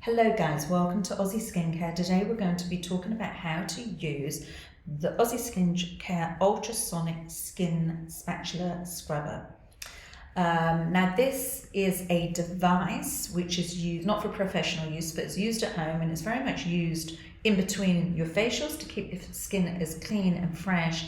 Hello guys, welcome to Aussie Skincare. Today we're going to be talking about how to use the Aussie Skincare Ultrasonic Skin Spatula Scrubber. Now this is a device which is used not for professional use, but it's used at home, and it's very much used in between your facials to keep your skin as clean and fresh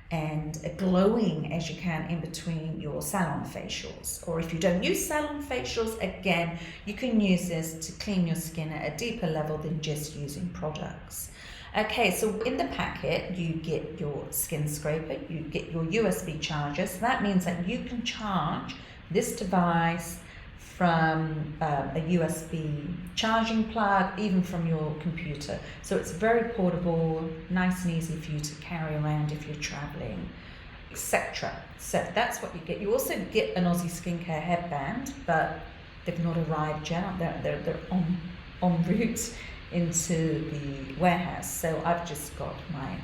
and glowing as you can in between your salon facials. Or if you don't use salon facials, again, you can use this to clean your skin at a deeper level than just using products. Okay, so in the packet, you get your skin scraper, you get your USB charger. So that means that you can charge this device from a USB charging plug, even from your computer. So it's very portable, nice and easy for you to carry around if you're traveling, etc. So that's what you get. You also get an Aussie Skincare headband, but they've not arrived yet. They're en route into the warehouse. So I've just got my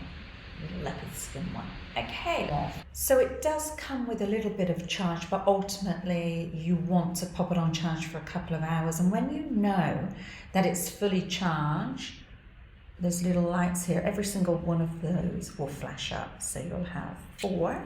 little leopard skin one. Okay, so it does come with a little bit of charge, but ultimately you want to pop it on charge for a couple of hours. And when you know that it's fully charged, there's little lights here. Every single one of those will flash up. So you'll have 4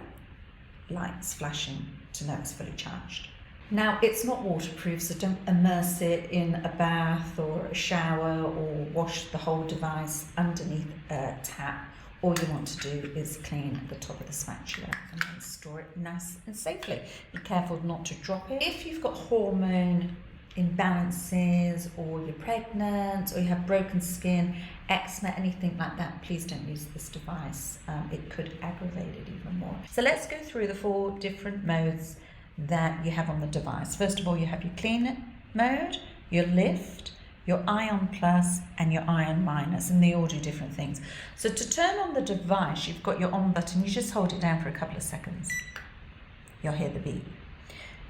lights flashing to know it's fully charged. Now, it's not waterproof, so don't immerse it in a bath or a shower or wash the whole device underneath a tap. All you want to do is clean the top of the spatula and then store it nice and safely. Be careful not to drop it. If you've got hormone imbalances, or you're pregnant, or you have broken skin, eczema, anything like that, please don't use this device. It could aggravate it even more. So let's go through the 4 different modes that you have on the device. First of all, you have your clean mode, your lift, your ion plus, and your ion minus, and they all do different things. So to turn on the device, you've got your on button. You just hold it down for a couple of seconds. You'll hear the beep.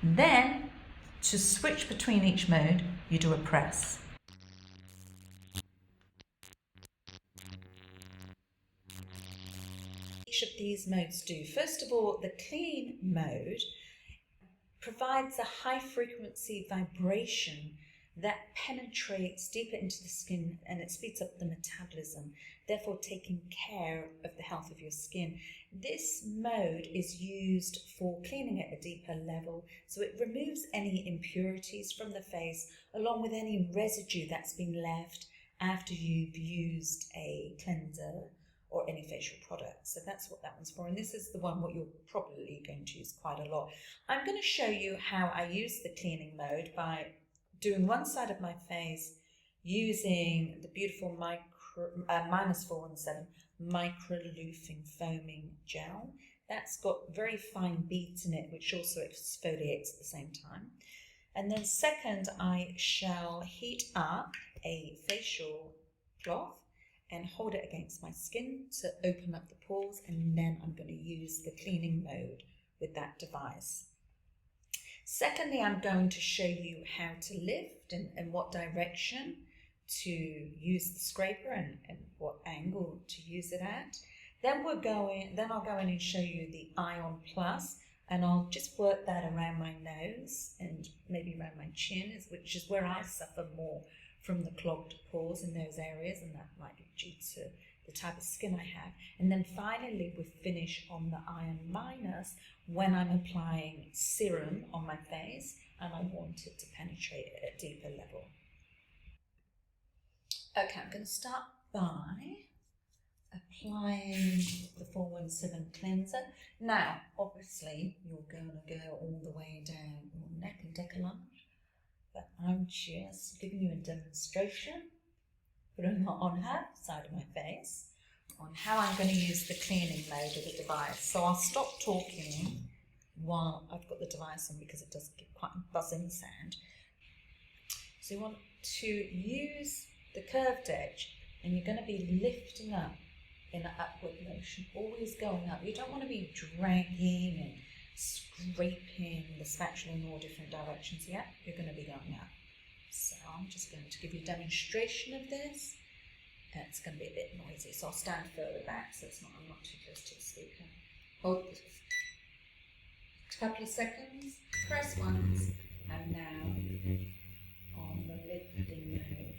Then to switch between each mode, you do a press. Each of these modes do. First of all, the clean mode provides a high frequency vibration that penetrates deeper into the skin, and it speeds up the metabolism, therefore taking care of the health of your skin. This mode is used for cleaning at a deeper level, so it removes any impurities from the face, along with any residue that's been left after you've used a cleanser or any facial product. So that's what that one's for, and this is the one what you're probably going to use quite a lot. I'm going to show you how I use the cleaning mode by doing one side of my face using the beautiful -417 micro loofing foaming gel. That's got very fine beads in it, which also exfoliates at the same time. And then second, I shall heat up a facial cloth and hold it against my skin to open up the pores, and then I'm going to use the cleaning mode with that device. Secondly, I'm going to show you how to lift and what direction to use the scraper and what angle to use it at. Then I'll go in and show you the Ion Plus, and I'll just work that around my nose and maybe around my chin, which is where I suffer more from the clogged pores in those areas, and that might be due to the type of skin I have. And then finally we finish on the Ion Minus when I'm applying serum on my face and I want it to penetrate at a deeper level. Okay, I'm going to start by applying the 417 cleanser. Now, obviously, you're going to go all the way down your neck and décolletage, but I'm just giving you a demonstration, putting it on her side of my face, on how I'm going to use the cleaning mode of the device. So I'll stop talking while I've got the device on, because it does give quite a buzzing sound. So you want to use the curved edge, and you're going to be lifting up in an upward motion, always going up. You don't want to be dragging and scraping the spatula in all different directions. Yeah, you're going to be going up. So I'm just going to give you a demonstration of this. It's going to be a bit noisy, so I'll stand further back so I'm not too close to the speaker. Hold this. A couple of seconds, press once, and now on the lifting mode.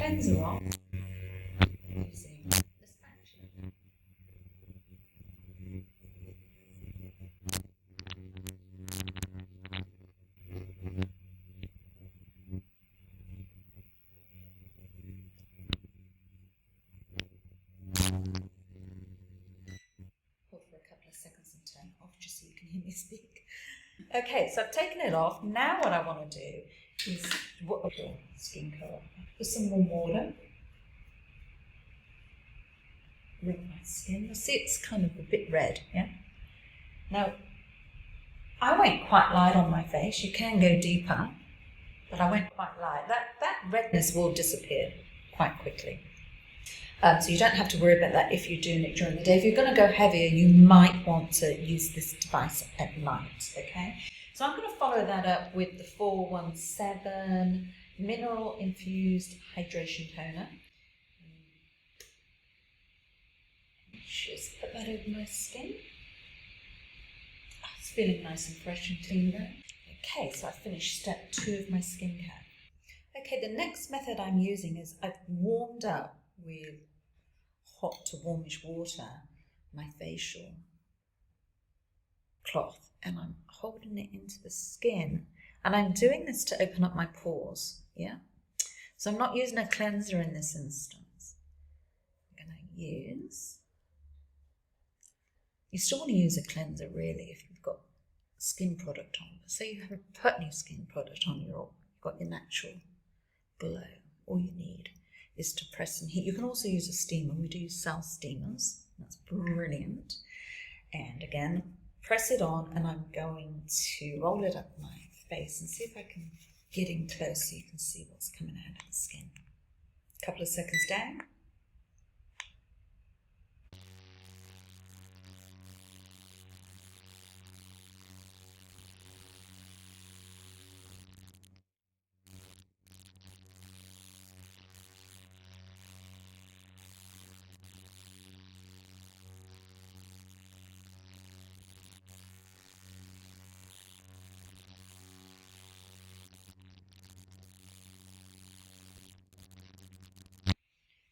cleanser off using the spatula. Hold for a couple of seconds and turn it off just so you can hear me speak. Okay, so I've taken it off. Now what I want to do is skin color. Put some warm water. Rub my skin. You'll see it's kind of a bit red, yeah? Now, I went quite light on my face. You can go deeper, but I went quite light. That redness will disappear quite quickly. So you don't have to worry about that if you're doing it during the day. If you're going to go heavier, you might want to use this device at night, okay? So I'm going to follow that up with the 417 Mineral Infused Hydration Toner. Just put that over my skin. Oh, it's feeling nice and fresh and clean there. Okay, so I finished step 2 of my skincare. Okay, the next method I'm using is I've warmed up with hot to warmish water my facial cloth, and I'm holding it into the skin, and I'm doing this to open up my pores, yeah? So I'm not using a cleanser in this instance. I'm going to use, you still want to use a cleanser really if you've got skin product on. So you have put new skin product on, you've got your natural glow. All you need is to press and heat. You can also use a steamer. We do sell steamers. That's brilliant. And again, press it on, and I'm going to roll it up my face and see if I can get in close so you can see what's coming out of the skin. A couple of seconds down.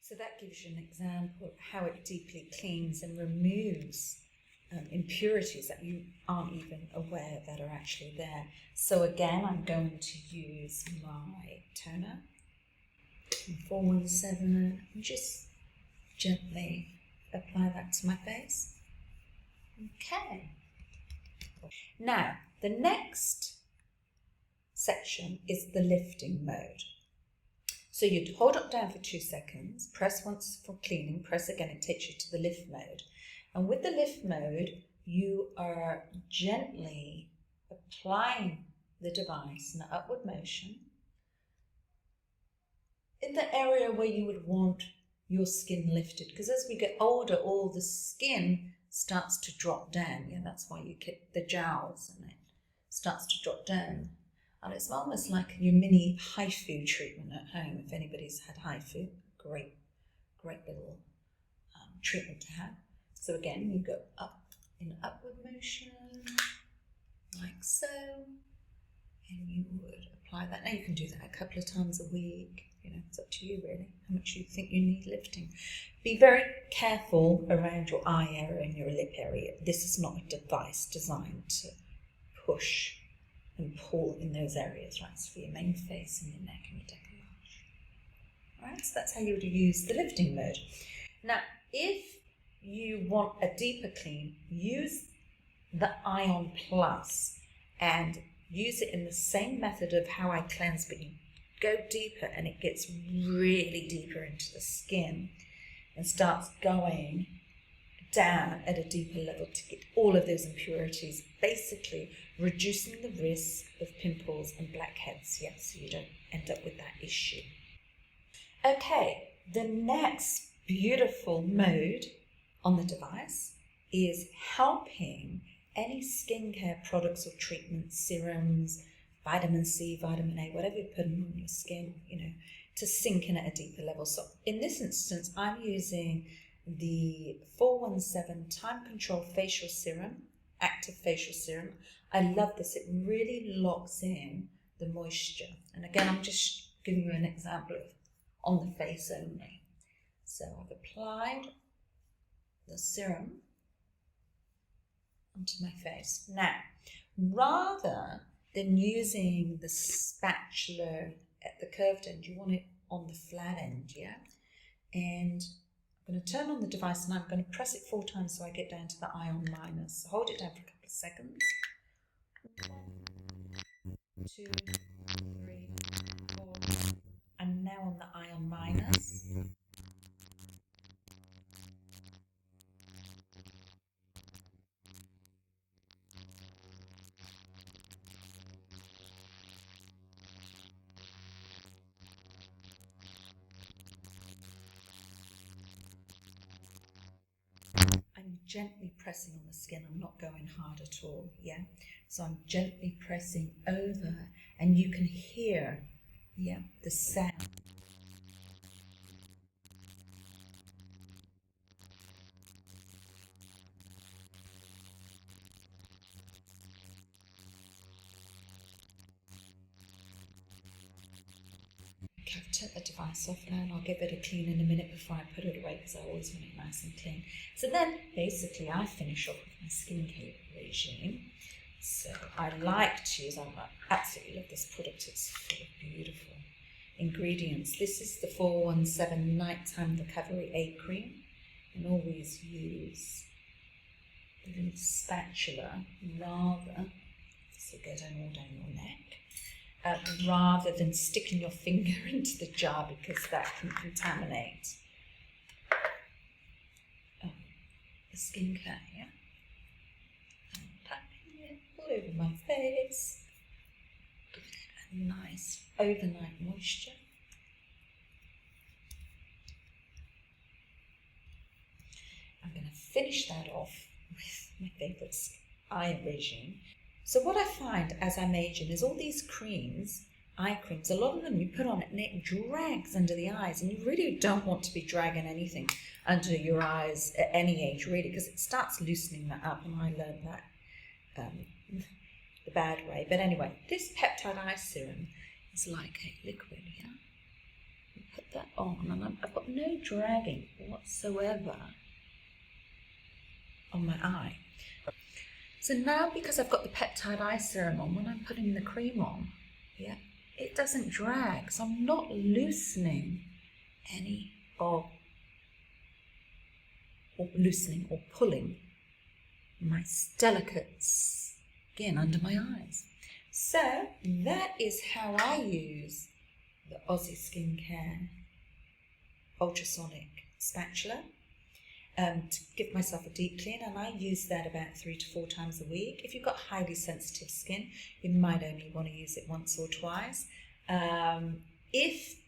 So that gives you an example of how it deeply cleans and removes impurities that you aren't even aware that are actually there. So again, I'm going to use my toner, 417, and just gently apply that to my face. Okay. Now, the next section is the lifting mode. So you'd hold it down for 2 seconds, press once for cleaning, press again, it takes you to the lift mode. And with the lift mode, you are gently applying the device in an upward motion in the area where you would want your skin lifted. Because as we get older, all the skin starts to drop down. Yeah, that's why you get the jowls and it starts to drop down. And it's almost like your mini HIFU treatment at home. If anybody's had HIFU, great little treatment to have. So again, you go up in upward motion, like so, and you would apply that. Now you can do that a couple of times a week. You know, it's up to you really, how much you think you need lifting. Be very careful around your eye area and your lip area. This is not a device designed to push and pull in those areas, right? So for your main face and your neck and your décolletage. All right, so that's how you would use the lifting mode. Now, if you want a deeper clean, use the Ion Plus and use it in the same method of how I cleanse, but you go deeper and it gets really deeper into the skin and starts going down at a deeper level to get all of those impurities, basically reducing the risk of pimples and blackheads, yeah, so you don't end up with that issue. Okay, the next beautiful mode on the device is helping any skincare products or treatments, serums, vitamin C, vitamin A, whatever you're putting on your skin, you know, to sink in at a deeper level. So in this instance, I'm using the 417 Time Control Facial Serum, Active Facial Serum. I love this. It really locks in the moisture. And again, I'm just giving you an example of on the face only. So I've applied the serum onto my face. Now, rather than using the spatula at the curved end, you want it on the flat end, yeah? And I'm going to turn on the device and I'm going to press it 4 times so I get down to the ion minus. So hold it down for a couple of seconds. 1, 2, 3, 4. I'm now on the ion minus. I'm gently pressing on the skin, I'm not going hard at all, yeah? So I'm gently pressing over and you can hear, yeah, the sound. Okay, I've turned the device off now and I'll give it a clean in a minute before I put it away because I always want it nice and clean. So then basically I finish off with my skincare regime. So I like to use, I absolutely love this product, it's full of beautiful ingredients. This is the 417 Nighttime Recovery A Cream, and always use the little spatula rather, so go down all down your neck, rather than sticking your finger into the jar because that can contaminate the skincare, yeah? All over my face, give it a nice overnight moisture. I'm going to finish that off with my favourite eye regime. So what I find as I'm aging is all these creams, eye creams, a lot of them you put on it and it drags under the eyes, and you really don't want to be dragging anything under your eyes at any age really, because it starts loosening that up, and I learned that the bad way. But anyway, this peptide eye serum is like a liquid, yeah? You put that on and I've got no dragging whatsoever on my eye. So now, because I've got the peptide eye serum on, when I'm putting the cream on, yeah, it doesn't drag, so I'm not loosening any or pulling my delicate skin under my eyes. So that is how I use the Aussie Skincare Ultrasonic Spatula to give myself a deep clean, and I use that about 3 to 4 times a week. If you've got highly sensitive skin, you might only want to use it once or twice. If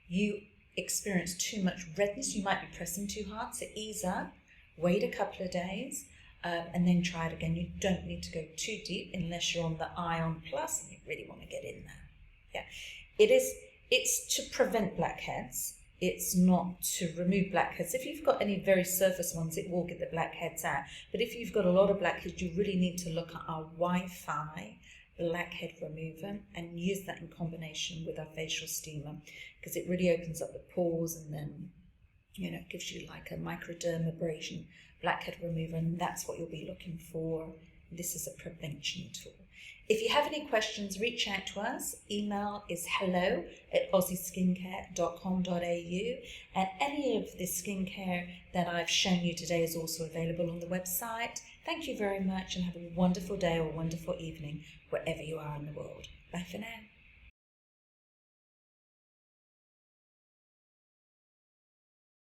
you experience too much redness, you might be pressing too hard, so ease up, wait a couple of days, and then try it again. You don't need to go too deep unless you're on the Ion Plus and you really want to get in there. Yeah, it's to prevent blackheads. It's not to remove blackheads. If you've got any very surface ones, it will get the blackheads out. But if you've got a lot of blackheads, you really need to look at our Wi-Fi blackhead remover and use that in combination with our facial steamer, because it really opens up the pores and then, you know, it gives you like a microdermabrasion blackhead remover, and that's what you'll be looking for. This is a prevention tool. If you have any questions, reach out to us. Email is hello@aussieskincare.com.au, and any of the skincare that I've shown you today is also available on the website. Thank you very much and have a wonderful day or wonderful evening wherever you are in the world. Bye for now.